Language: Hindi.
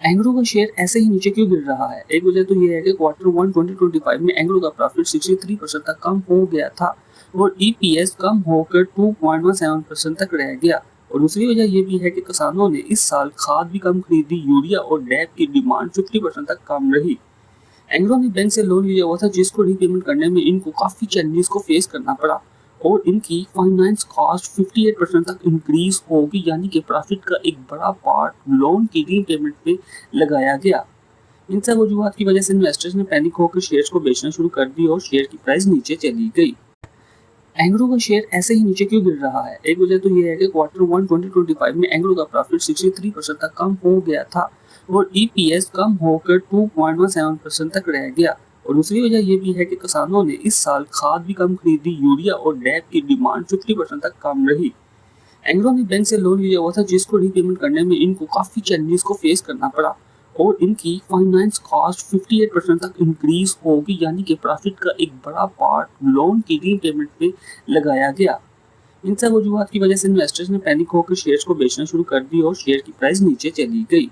एंग्रो का शेयर ऐसे ही नीचे क्यों गिर रहा है? एक वजह तो ये है कि क्वार्टर वन 2025 में एंग्रो का प्रॉफिट 63% तक कम हो गया था और ईपीएस कम होकर 2.17% तक रह गया। और दूसरी वजह ये भी है कि किसानों ने इस साल खाद भी कम खरीदी, यूरिया और डैप की डिमांड 50% तक कम रही। एंग्रो ने बैंक से लोन लिया हुआ था जिसको रीपेमेंट करने में इनको काफ़ी चैलेंजेस को फेस करना पड़ा और इनकी फाइनेंस कॉस्ट 58% तक इंक्रीज होगी, यानी कि प्रॉफिट का एक बड़ा पार्ट लोन की रीपेमेंट पे लगाया गया। इन सब वजूहत की वजह से इन्वेस्टर्स ने पैनिक होकर शेयर्स को बेचना शुरू कर दिया और शेयर की प्राइस नीचे चली गई। एंग्रो का शेयर ऐसे ही नीचे क्यों गिर रहा है? एक वजह तो ये है कि क्वार्टर वन 2025 में एंग्रो का प्रॉफिट 63% तक कम हो गया था और ईपीएस कम होकर 2.17% तक रह गया। और दूसरी वजह ये भी है कि किसानों ने इस साल खाद भी कम खरीदी, यूरिया और डैप की डिमांड 50% तक कम रही। एंग्रो ने बैंक से लोन लिया हुआ था जिसको रीपेमेंट करने में इनको काफ़ी चैलेंजेस को फेस करना पड़ा और इनकी फाइनेंस कॉस्ट 58% तक इंक्रीज होगी, यानी कि प्रॉफिट का एक बड़ा पार्ट लोन की रीपेमेंट पे लगाया गया। इन सब वजूहत की वजह से इन्वेस्टर्स ने पैनिक होकर शेयर्स को बेचना शुरू कर दिया और शेयर की प्राइस नीचे चली गई।